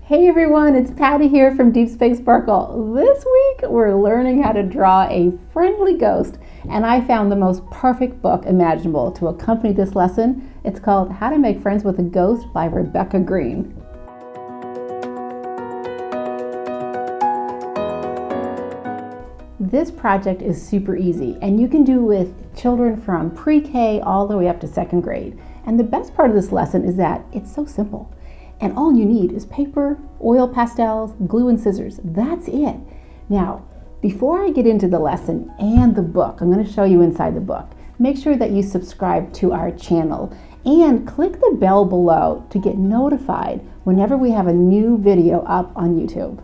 Hey everyone, it's Patty here from Deep Space Sparkle. This week we're learning how to draw a friendly ghost, and I found the most perfect book imaginable to accompany this lesson. It's called How to Make Friends with a Ghost by Rebecca Green. This project is super easy, and you can do with children from pre-K all the way up to second grade. And the best part of this lesson is that it's so simple. And all you need is paper, oil pastels, glue, and scissors. That's it. Now, before I get into the lesson and the book, I'm going to show you inside the book. Make sure that you subscribe to our channel and click the bell below to get notified whenever we have a new video up on YouTube.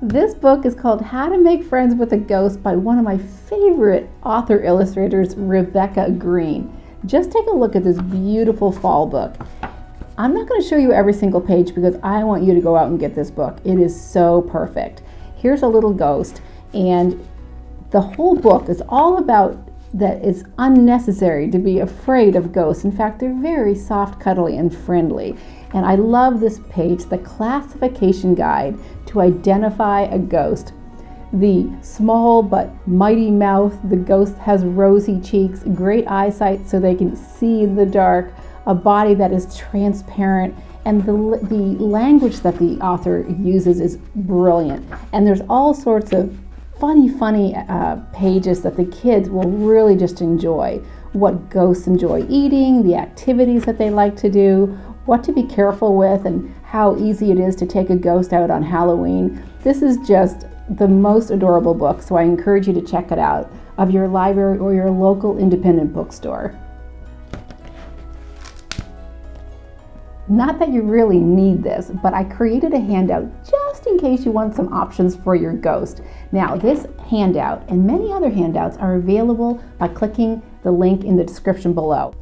This book is called How to Make Friends with a Ghost by one of my favorite author-illustrators, Rebecca Green. Just take a look at this beautiful fall book. I'm not going to show you every single page because I want you to go out and get this book. It is so perfect. Here's a little ghost, and the whole book is all about that it's unnecessary to be afraid of ghosts. In fact, they're very soft, cuddly, and friendly. And I love this page, the classification guide to identify a ghost. The small but mighty mouth, the ghost has rosy cheeks, great eyesight so they can see in the dark, a body that is transparent, and the language that the author uses is brilliant. And there's all sorts of funny pages that the kids will really just enjoy. What ghosts enjoy eating, the activities that they like to do, what to be careful with, and how easy it is to take a ghost out on Halloween. This is just the most adorable book, so I encourage you to check it out of your library or your local independent bookstore. Not that you really need this, but I created a handout just in case you want some options for your ghost. Now, this handout and many other handouts are available by clicking the link in the description below.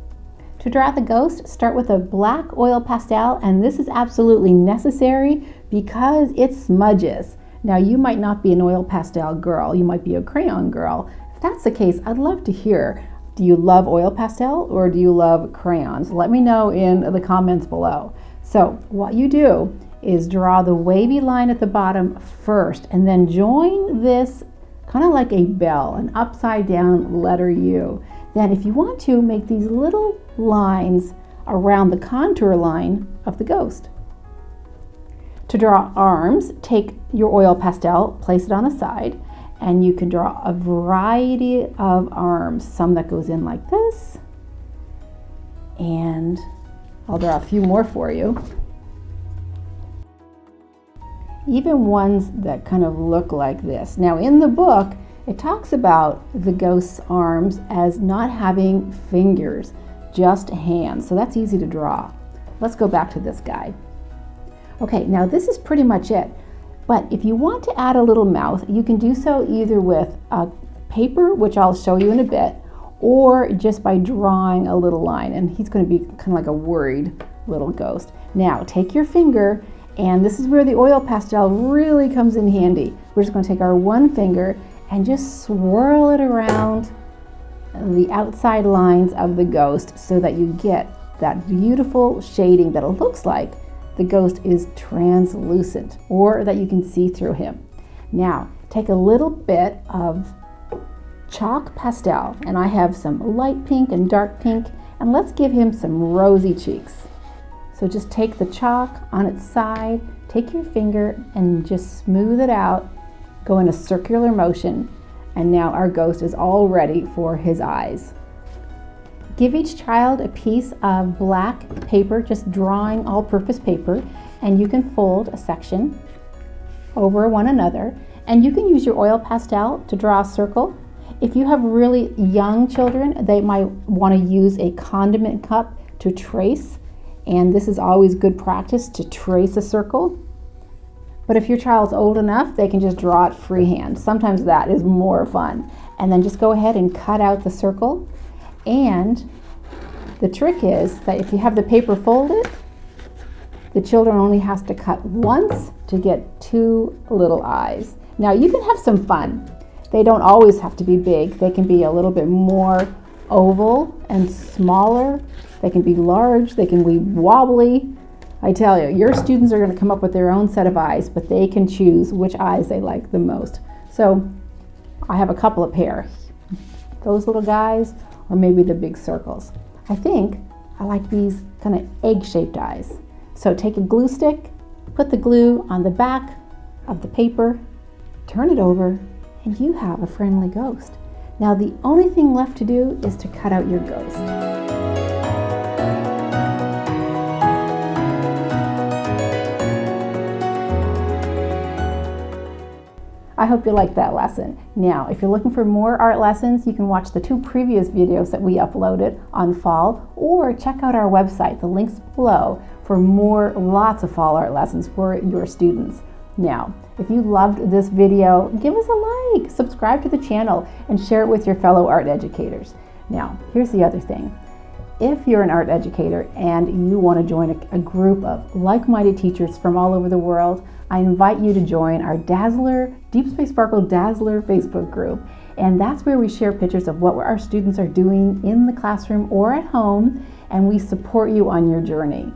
To draw the ghost, start with a black oil pastel, and this is absolutely necessary because it smudges. Now, you might not be an oil pastel girl, you might be a crayon girl. If that's the case, I'd love to hear. Do you love oil pastel or do you love crayons? Let me know in the comments below. So what you do is draw the wavy line at the bottom first, and then join this kind of like a bell, an upside down letter U. Then if you want to, make these little lines around the contour line of the ghost. To draw arms, take your oil pastel, place it on the side, and you can draw a variety of arms, some that goes in like this, and I'll draw a few more for you. Even ones that kind of look like this. Now in the book, it talks about the ghost's arms as not having fingers, just hands, so that's easy to draw. Let's go back to this guy. Okay, now this is pretty much it. But if you want to add a little mouth, you can do so either with a paper, which I'll show you in a bit, or just by drawing a little line. And he's going to be kind of like a worried little ghost. Now, take your finger, and this is where the oil pastel really comes in handy. We're just going to take our one finger and just swirl it around the outside lines of the ghost so that you get that beautiful shading that it looks like the ghost is translucent, or that you can see through him. Now, take a little bit of chalk pastel, and I have some light pink and dark pink, and let's give him some rosy cheeks. So just take the chalk on its side, take your finger and just smooth it out, go in a circular motion, and now our ghost is all ready for his eyes. Give each child a piece of black paper, just drawing all-purpose paper, and you can fold a section over one another, and you can use your oil pastel to draw a circle. If you have really young children, they might want to use a condiment cup to trace, and this is always good practice to trace a circle. But if your child's old enough, they can just draw it freehand. Sometimes that is more fun. And then just go ahead and cut out the circle. And the trick is that if you have the paper folded, the children only has to cut once to get two little eyes. Now you can have some fun. They don't always have to be big. They can be a little bit more oval and smaller. They can be large. They can be wobbly. I tell you, your students are going to come up with their own set of eyes, but they can choose which eyes they like the most. So I have a couple of pair. Those little guys, or maybe the big circles. I think I like these kind of egg-shaped eyes. So take a glue stick, put the glue on the back of the paper, turn it over, and you have a friendly ghost. Now the only thing left to do is to cut out your ghost. I hope you liked that lesson. Now, if you're looking for more art lessons, you can watch the 2 previous videos that we uploaded on fall, or check out our website, the links below, for lots of fall art lessons for your students. Now, if you loved this video, give us a like, subscribe to the channel, and share it with your fellow art educators. Now, here's the other thing. If you're an art educator and you want to join a group of like-minded teachers from all over the world, I invite you to join our Dazzler, Deep Space Sparkle Dazzler Facebook group. And that's where we share pictures of what our students are doing in the classroom or at home, and we support you on your journey.